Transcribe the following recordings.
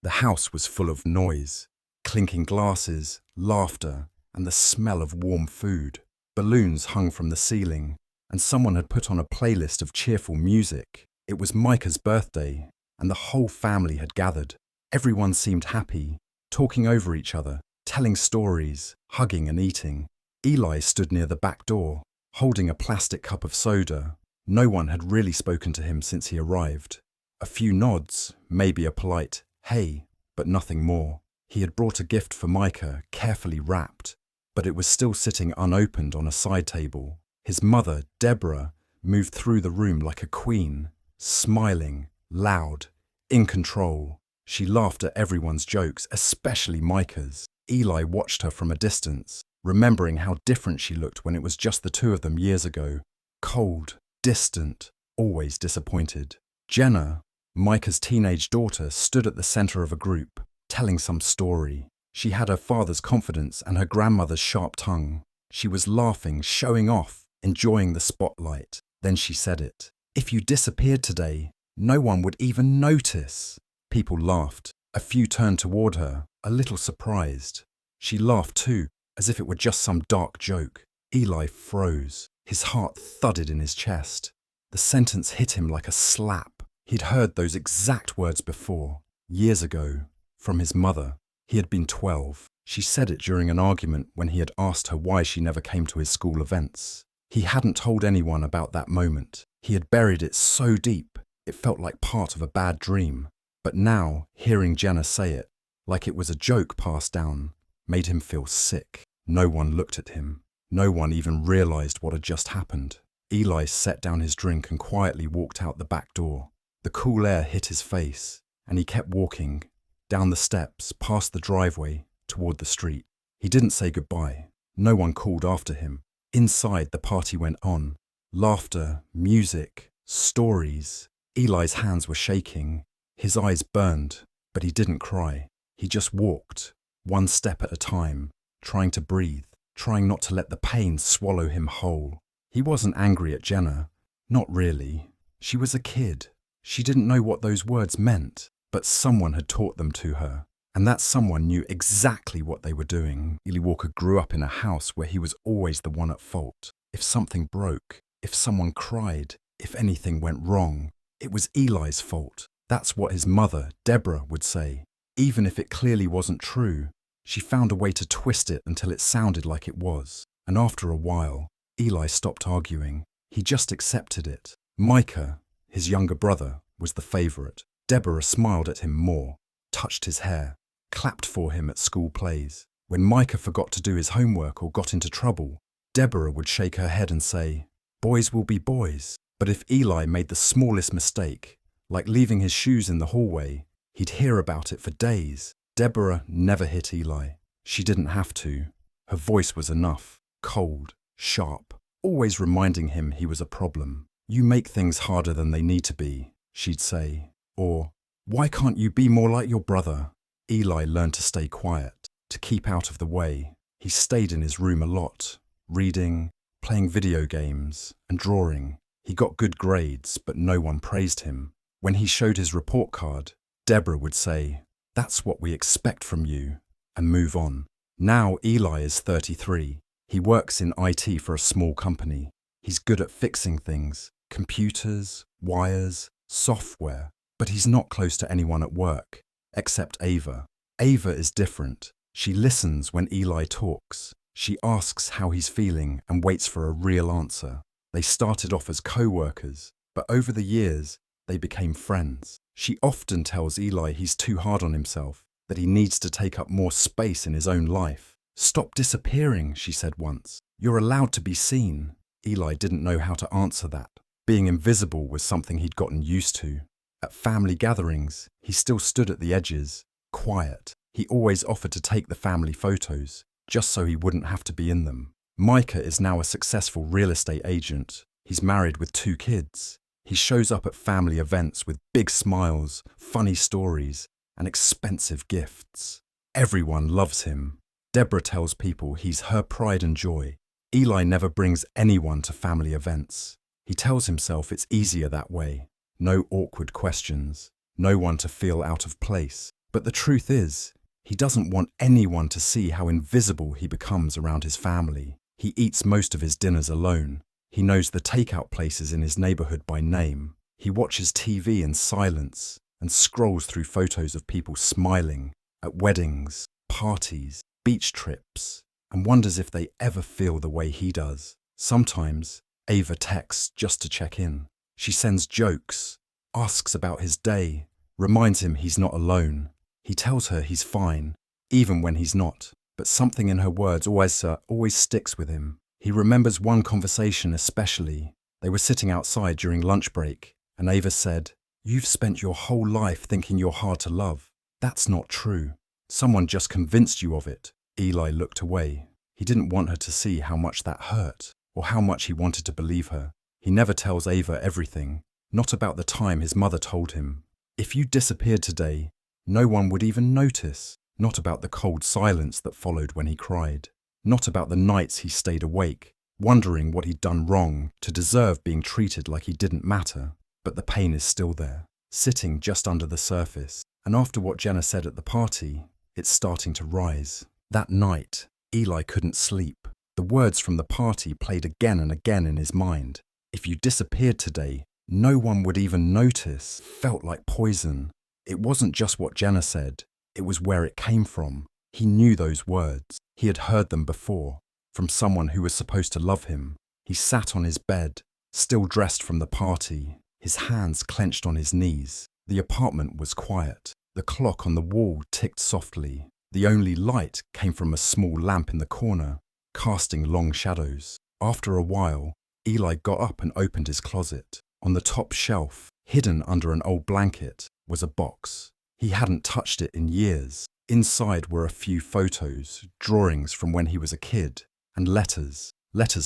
The house was full of noise, clinking glasses, laughter, and the smell of warm food. Balloons hung from the ceiling, and someone had put on a playlist of cheerful music. It was Micah's birthday, and the whole family had gathered. Everyone seemed happy, talking over each other, telling stories, hugging and eating. Eli stood near the back door, holding a plastic cup of soda. No one had really spoken to him since he arrived. A few nods, maybe a polite, "Hey," but nothing more. He had brought a gift for Micah, carefully wrapped, but it was still sitting unopened on a side table. His mother, Deborah, moved through the room like a queen, smiling, loud, in control. She laughed at everyone's jokes, especially Micah's. Eli watched her from a distance, remembering how different she looked when it was just the two of them years ago. Cold, distant, always disappointed. Jenna, Micah's teenage daughter, stood at the center of a group, telling some story. She had her father's confidence and her grandmother's sharp tongue. She was laughing, showing off, enjoying the spotlight. Then she said it. "If you disappeared today, no one would even notice." People laughed. A few turned toward her, a little surprised. She laughed too, as if it were just some dark joke. Eli froze. His heart thudded in his chest. The sentence hit him like a slap. He'd heard those exact words before, years ago, from his mother. He had been 12. She said it during an argument when he had asked her why she never came to his school events. He hadn't told anyone about that moment. He had buried it so deep, it felt like part of a bad dream. But now, hearing Jenna say it, like it was a joke passed down, made him feel sick. No one looked at him. No one even realized what had just happened. Eli set down his drink and quietly walked out the back door. The cool air hit his face, and he kept walking, down the steps, past the driveway, toward the street. He didn't say goodbye. No one called after him. Inside, the party went on. Laughter, music, stories. Eli's hands were shaking. His eyes burned, but he didn't cry. He just walked, one step at a time, trying to breathe, trying not to let the pain swallow him whole. He wasn't angry at Jenna. Not really. She was a kid. She didn't know what those words meant, but someone had taught them to her, and that someone knew exactly what they were doing. Eli Walker grew up in a house where he was always the one at fault. If something broke, if someone cried, if anything went wrong, it was Eli's fault. That's what his mother, Deborah, would say. Even if it clearly wasn't true, she found a way to twist it until it sounded like it was. And after a while, Eli stopped arguing. He just accepted it. Micah, his younger brother, was the favorite. Deborah smiled at him more, touched his hair, clapped for him at school plays. When Micah forgot to do his homework or got into trouble, Deborah would shake her head and say, "Boys will be boys." But if Eli made the smallest mistake, like leaving his shoes in the hallway, he'd hear about it for days. Deborah never hit Eli. She didn't have to. Her voice was enough, cold, sharp, always reminding him he was a problem. "You make things harder than they need to be," she'd say. Or, "Why can't you be more like your brother?" Eli learned to stay quiet, to keep out of the way. He stayed in his room a lot, reading, playing video games, and drawing. He got good grades, but no one praised him. When he showed his report card, Deborah would say, "That's what we expect from you," and move on. Now Eli is 33. He works in IT for a small company. He's good at fixing things, computers, wires, software, but he's not close to anyone at work, except Ava. Ava is different. She listens when Eli talks. She asks how he's feeling and waits for a real answer. They started off as co-workers, but over the years, they became friends. She often tells Eli he's too hard on himself, that he needs to take up more space in his own life. "Stop disappearing," she said once. "You're allowed to be seen." Eli didn't know how to answer that. Being invisible was something he'd gotten used to. At family gatherings, he still stood at the edges, quiet. He always offered to take the family photos, just so he wouldn't have to be in them. Micah is now a successful real estate agent. He's married with 2 kids. He shows up at family events with big smiles, funny stories, and expensive gifts. Everyone loves him. Deborah tells people he's her pride and joy. Eli never brings anyone to family events. He tells himself it's easier that way. No awkward questions. No one to feel out of place. But the truth is, he doesn't want anyone to see how invisible he becomes around his family. He eats most of his dinners alone. He knows the takeout places in his neighborhood by name. He watches TV in silence and scrolls through photos of people smiling at weddings, parties, beach trips, and wonders if they ever feel the way he does. Sometimes, Ava texts just to check in. She sends jokes, asks about his day, reminds him he's not alone. He tells her he's fine, even when he's not, but something in her words always sticks with him. He remembers one conversation especially. They were sitting outside during lunch break, and Ava said, "You've spent your whole life thinking you're hard to love. That's not true. Someone just convinced you of it." Eli looked away. He didn't want her to see how much that hurt, or how much he wanted to believe her. He never tells Ava everything, not about the time his mother told him, "If you disappeared today, no one would even notice," not about the cold silence that followed when he cried, not about the nights he stayed awake, wondering what he'd done wrong to deserve being treated like he didn't matter. But the pain is still there, sitting just under the surface, and after what Jenna said at the party, it's starting to rise. That night, Eli couldn't sleep. The words from the party played again and again in his mind. "If you disappeared today, no one would even notice," felt like poison. It wasn't just what Jenna said, it was where it came from. He knew those words. He had heard them before, from someone who was supposed to love him. He sat on his bed, still dressed from the party, his hands clenched on his knees. The apartment was quiet. The clock on the wall ticked softly. The only light came from a small lamp in the corner, casting long shadows. After a while, Eli got up and opened his closet. On the top shelf, hidden under an old blanket, was a box. He hadn't touched it in years. Inside were a few photos, drawings from when he was a kid, and letters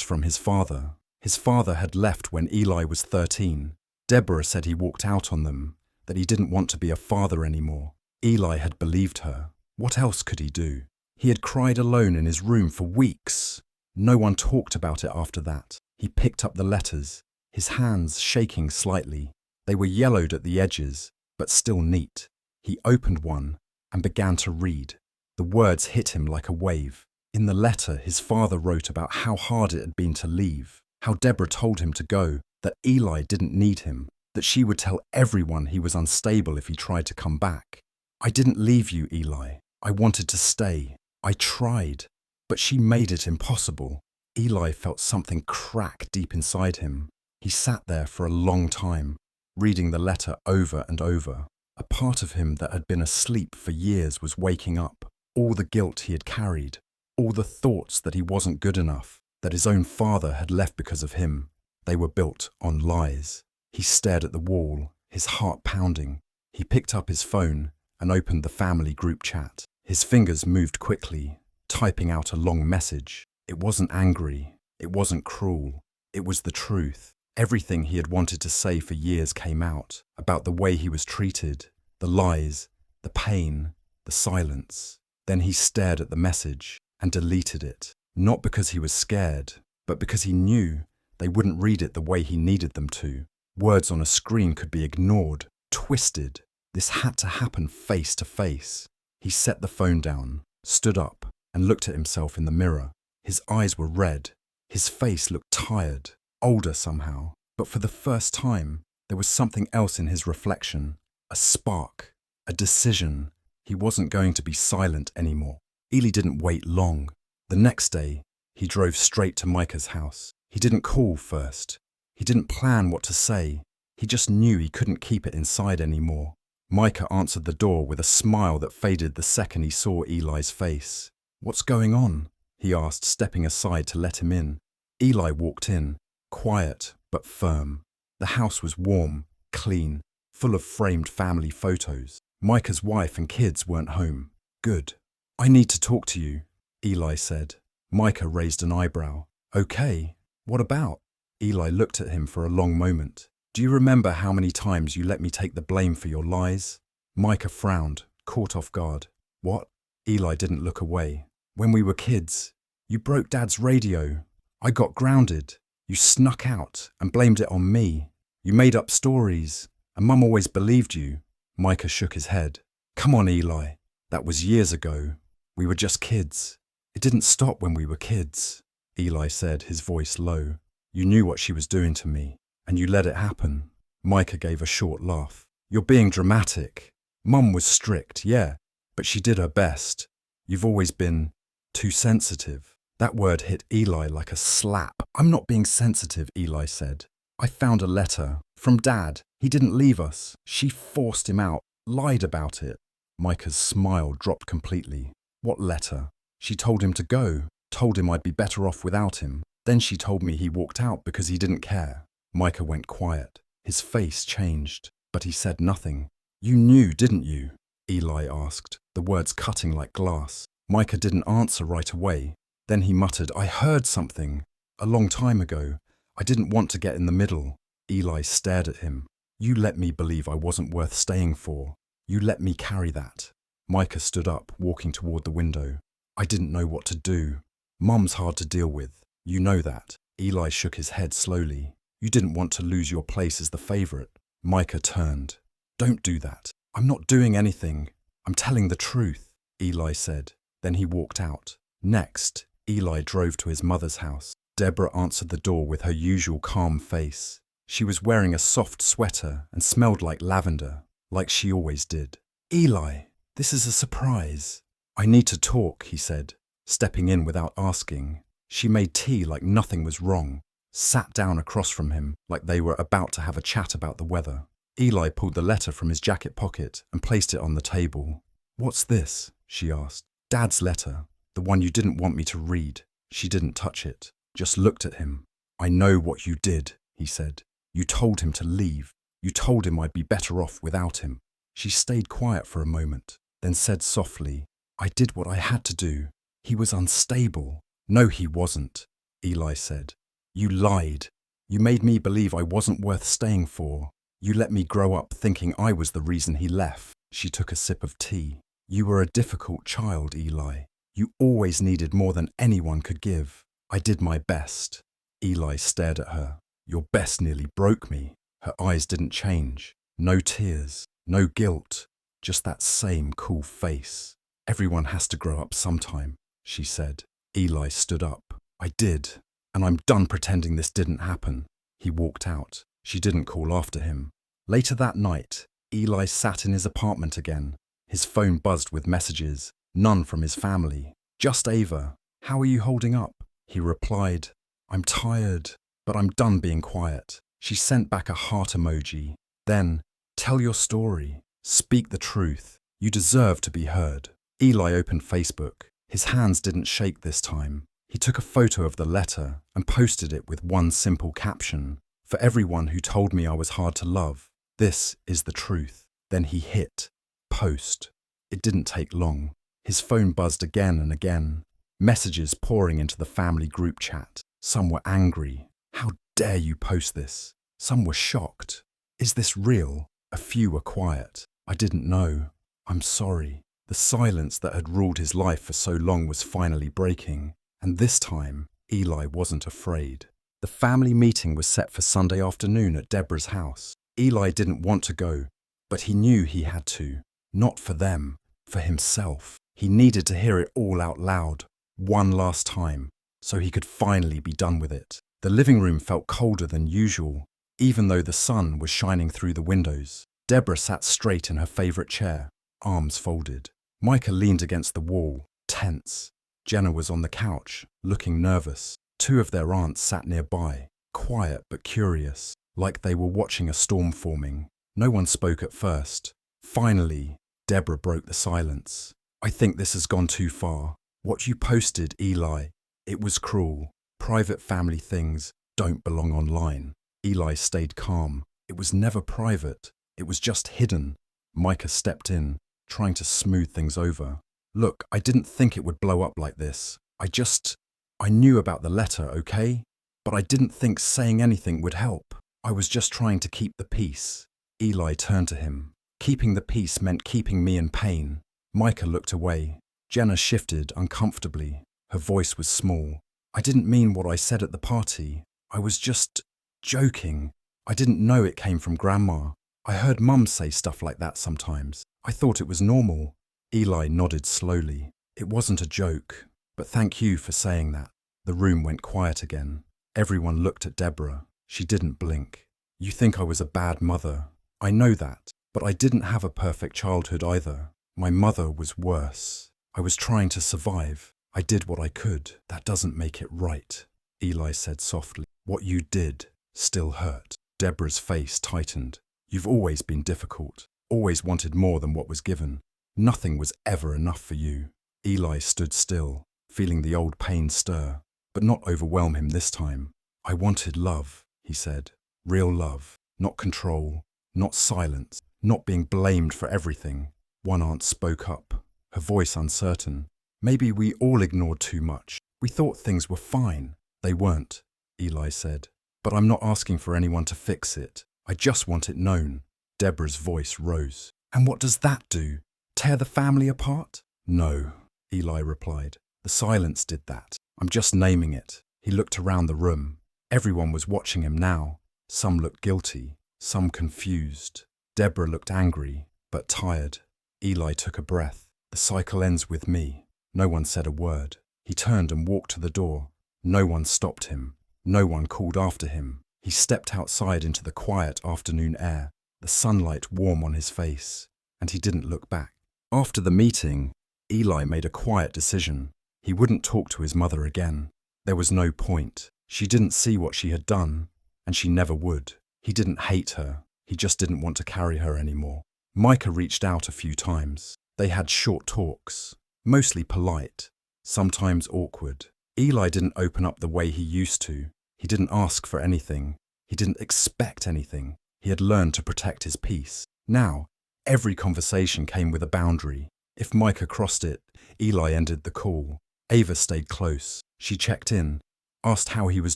from his father. His father had left when Eli was 13. Deborah said he walked out on them, that he didn't want to be a father anymore. Eli had believed her. What else could he do? He had cried alone in his room for weeks. No one talked about it after that. He picked up the letters, his hands shaking slightly. They were yellowed at the edges, but still neat. He opened one and began to read. The words hit him like a wave. In the letter, his father wrote about how hard it had been to leave, how Deborah told him to go, that Eli didn't need him, that she would tell everyone he was unstable if he tried to come back. "I didn't leave you, Eli. I wanted to stay. I tried, but she made it impossible." Eli felt something crack deep inside him. He sat there for a long time, reading the letter over and over. A part of him that had been asleep for years was waking up. All the guilt he had carried, all the thoughts that he wasn't good enough, that his own father had left because of him, they were built on lies. He stared at the wall, his heart pounding. He picked up his phone and opened the family group chat. His fingers moved quickly, typing out a long message. It wasn't angry, it wasn't cruel, it was the truth. Everything he had wanted to say for years came out, about the way he was treated, the lies, the pain, the silence. Then he stared at the message and deleted it, not because he was scared, but because he knew they wouldn't read it the way he needed them to. Words on a screen could be ignored, twisted. This had to happen face to face. He set the phone down, stood up, and looked at himself in the mirror. His eyes were red. His face looked tired, older somehow. But for the first time, there was something else in his reflection. A spark, a decision. He wasn't going to be silent anymore. Eli didn't wait long. The next day, he drove straight to Micah's house. He didn't call first. He didn't plan what to say. He just knew he couldn't keep it inside anymore. Micah answered the door with a smile that faded the second he saw Eli's face. "What's going on?" he asked, stepping aside to let him in. Eli walked in, quiet but firm. The house was warm, clean, full of framed family photos. Micah's wife and kids weren't home. "Good. I need to talk to you," Eli said. Micah raised an eyebrow. "Okay, what about?" Eli looked at him for a long moment. "Do you remember how many times you let me take the blame for your lies?" Micah frowned, caught off guard. "What?" Eli didn't look away. "When we were kids, you broke Dad's radio. I got grounded. You snuck out and blamed it on me. You made up stories, and Mum always believed you." Micah shook his head. Come on, Eli. That was years ago. We were just kids. It didn't stop when we were kids, Eli said, his voice low. You knew what she was doing to me, and you let it happen. Micah gave a short laugh. You're being dramatic. Mum was strict, yeah, but she did her best. You've always been too sensitive. That word hit Eli like a slap. I'm not being sensitive, Eli said. I found a letter from Dad. He didn't leave us. She forced him out, lied about it. Micah's smile dropped completely. What letter? She told him to go, told him I'd be better off without him. Then she told me he walked out because he didn't care. Micah went quiet. His face changed, but he said nothing. You knew, didn't you? Eli asked, the words cutting like glass. Micah didn't answer right away. Then he muttered, I heard something. A long time ago. I didn't want to get in the middle. Eli stared at him. You let me believe I wasn't worth staying for. You let me carry that. Micah stood up, walking toward the window. I didn't know what to do. Mum's hard to deal with. You know that. Eli shook his head slowly. You didn't want to lose your place as the favorite. Micah turned. Don't do that. I'm not doing anything. I'm telling the truth, Eli said. Then he walked out. Next, Eli drove to his mother's house. Deborah answered the door with her usual calm face. She was wearing a soft sweater and smelled like lavender, like she always did. Eli, this is a surprise. I need to talk, he said, stepping in without asking. She made tea like nothing was wrong, sat down across from him like they were about to have a chat about the weather. Eli pulled the letter from his jacket pocket and placed it on the table. What's this? She asked. Dad's letter, the one you didn't want me to read. She didn't touch it, just looked at him. I know what you did, he said. You told him to leave. You told him I'd be better off without him. She stayed quiet for a moment, then said softly, I did what I had to do. He was unstable. No, he wasn't, Eli said. You lied. You made me believe I wasn't worth staying for. You let me grow up thinking I was the reason he left. She took a sip of tea. You were a difficult child, Eli. You always needed more than anyone could give. I did my best. Eli stared at her. Your best nearly broke me. Her eyes didn't change. No tears, no guilt, just that same cool face. Everyone has to grow up sometime, she said. Eli stood up. I did, and I'm done pretending this didn't happen. He walked out. She didn't call after him. Later that night, Eli sat in his apartment again. His phone buzzed with messages, none from his family. Just Ava. How are you holding up? He replied, I'm tired, but I'm done being quiet. She sent back a heart emoji. Then, tell your story. Speak the truth. You deserve to be heard. Eli opened Facebook. His hands didn't shake this time. He took a photo of the letter and posted it with one simple caption. For everyone who told me I was hard to love, this is the truth. Then he hit post. It didn't take long. His phone buzzed again and again. Messages pouring into the family group chat. Some were angry. How dare you post this? Some were shocked. Is this real? A few were quiet. I didn't know. I'm sorry. The silence that had ruled his life for so long was finally breaking. And this time, Eli wasn't afraid. The family meeting was set for Sunday afternoon at Deborah's house. Eli didn't want to go, but he knew he had to. Not for them, for himself. He needed to hear it all out loud, one last time, so he could finally be done with it. The living room felt colder than usual, even though the sun was shining through the windows. Deborah sat straight in her favorite chair, arms folded. Micah leaned against the wall, tense. Jenna was on the couch, looking nervous. Two of their aunts sat nearby, quiet but curious, like they were watching a storm forming. No one spoke at first. Finally, Deborah broke the silence. I think this has gone too far. What you posted, Eli, it was cruel. Private family things don't belong online. Eli stayed calm. It was never private. It was just hidden. Micah stepped in, trying to smooth things over. Look, I didn't think it would blow up like this. I knew about the letter, okay? But I didn't think saying anything would help. I was just trying to keep the peace. Eli turned to him. Keeping the peace meant keeping me in pain. Micah looked away. Jenna shifted uncomfortably. Her voice was small. I didn't mean what I said at the party. I was just joking. I didn't know it came from Grandma. I heard Mum say stuff like that sometimes. I thought it was normal. Eli nodded slowly. It wasn't a joke, but thank you for saying that. The room went quiet again. Everyone looked at Deborah. She didn't blink. You think I was a bad mother. I know that, but I didn't have a perfect childhood either. My mother was worse. I was trying to survive. I did what I could. That doesn't make it right, Eli said softly. What you did still hurt. Deborah's face tightened. You've always been difficult, always wanted more than what was given. Nothing was ever enough for you. Eli stood still, feeling the old pain stir, but not overwhelm him this time. I wanted love, he said. Real love, not control, not silence, not being blamed for everything. One aunt spoke up, her voice uncertain. Maybe we all ignored too much. We thought things were fine. They weren't, Eli said. But I'm not asking for anyone to fix it. I just want it known. Deborah's voice rose. And what does that do? Tear the family apart? No, Eli replied. The silence did that. I'm just naming it. He looked around the room. Everyone was watching him now. Some looked guilty, some confused. Deborah looked angry, but tired. Eli took a breath. The cycle ends with me. No one said a word. He turned and walked to the door. No one stopped him. No one called after him. He stepped outside into the quiet afternoon air, the sunlight warm on his face, and he didn't look back. After the meeting, Eli made a quiet decision. He wouldn't talk to his mother again. There was no point. She didn't see what she had done, and she never would. He didn't hate her. He just didn't want to carry her anymore. Micah reached out a few times. They had short talks, mostly polite, sometimes awkward. Eli didn't open up the way he used to. He didn't ask for anything. He didn't expect anything. He had learned to protect his peace. Now, every conversation came with a boundary. If Micah crossed it, Eli ended the call. Ava stayed close. She checked in, asked how he was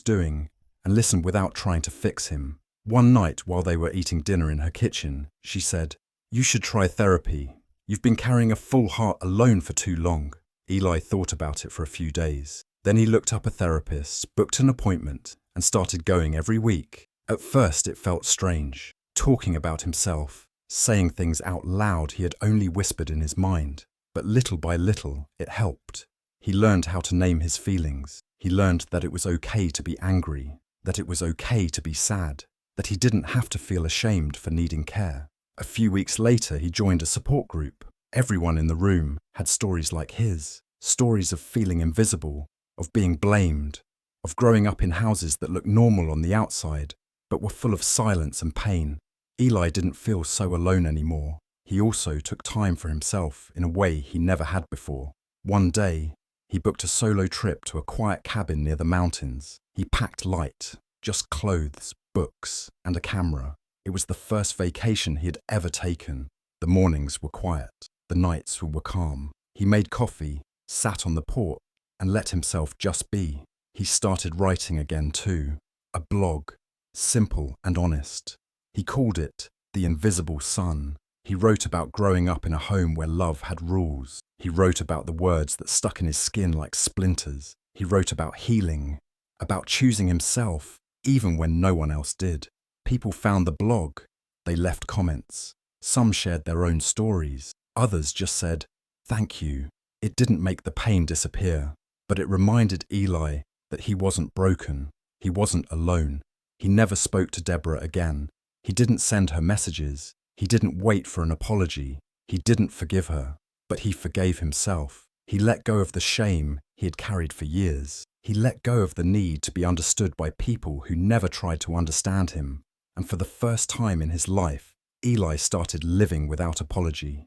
doing, and listened without trying to fix him. One night, while they were eating dinner in her kitchen, she said, "You should try therapy. You've been carrying a full heart alone for too long." Eli thought about it for a few days. Then he looked up a therapist, booked an appointment, and started going every week. At first it felt strange, talking about himself, saying things out loud he had only whispered in his mind. But little by little, it helped. He learned how to name his feelings. He learned that it was okay to be angry, that it was okay to be sad, that he didn't have to feel ashamed for needing care. A few weeks later, he joined a support group. Everyone in the room had stories like his, stories of feeling invisible, of being blamed, of growing up in houses that looked normal on the outside, but were full of silence and pain. Eli didn't feel so alone anymore. He also took time for himself in a way he never had before. One day, he booked a solo trip to a quiet cabin near the mountains. He packed light, just clothes, books, and a camera. It was the first vacation he had ever taken. The mornings were quiet. The nights were calm. He made coffee, sat on the porch, and let himself just be. He started writing again too. A blog, simple and honest. He called it The Invisible Sun. He wrote about growing up in a home where love had rules. He wrote about the words that stuck in his skin like splinters. He wrote about healing, about choosing himself, even when no one else did. People found the blog. They left comments. Some shared their own stories. Others just said, "Thank you." It didn't make the pain disappear, but it reminded Eli that he wasn't broken. He wasn't alone. He never spoke to Deborah again. He didn't send her messages. He didn't wait for an apology. He didn't forgive her, but he forgave himself. He let go of the shame he had carried for years. He let go of the need to be understood by people who never tried to understand him. And for the first time in his life, Eli started living without apology.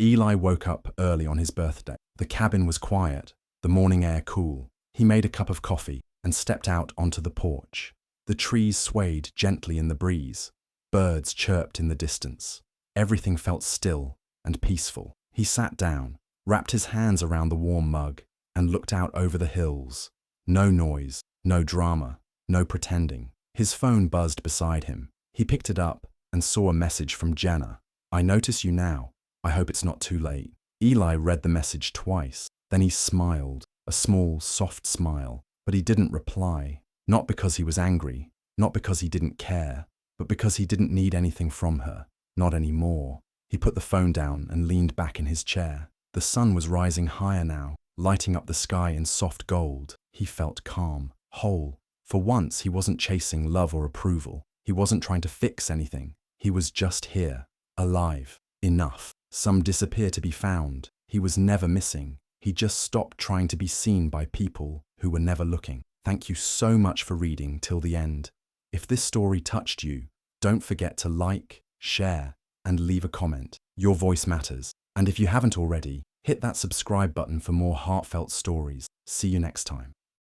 Eli woke up early on his birthday. The cabin was quiet, the morning air cool. He made a cup of coffee and stepped out onto the porch. The trees swayed gently in the breeze. Birds chirped in the distance. Everything felt still and peaceful. He sat down, wrapped his hands around the warm mug, and looked out over the hills. No noise, no drama, no pretending. His phone buzzed beside him. He picked it up and saw a message from Jenna. "I notice you now. I hope it's not too late." Eli read the message twice. Then he smiled, a small, soft smile, but he didn't reply. Not because he was angry, not because he didn't care, but because he didn't need anything from her. Not anymore. He put the phone down and leaned back in his chair. The sun was rising higher now, lighting up the sky in soft gold. He felt calm, whole. For once, he wasn't chasing love or approval. He wasn't trying to fix anything. He was just here, alive. Enough. Some disappear to be found. He was never missing. He just stopped trying to be seen by people who were never looking. Thank you so much for reading till the end. If this story touched you, don't forget to like, share, and leave a comment. Your voice matters. And if you haven't already, hit that subscribe button for more heartfelt stories. See you next time.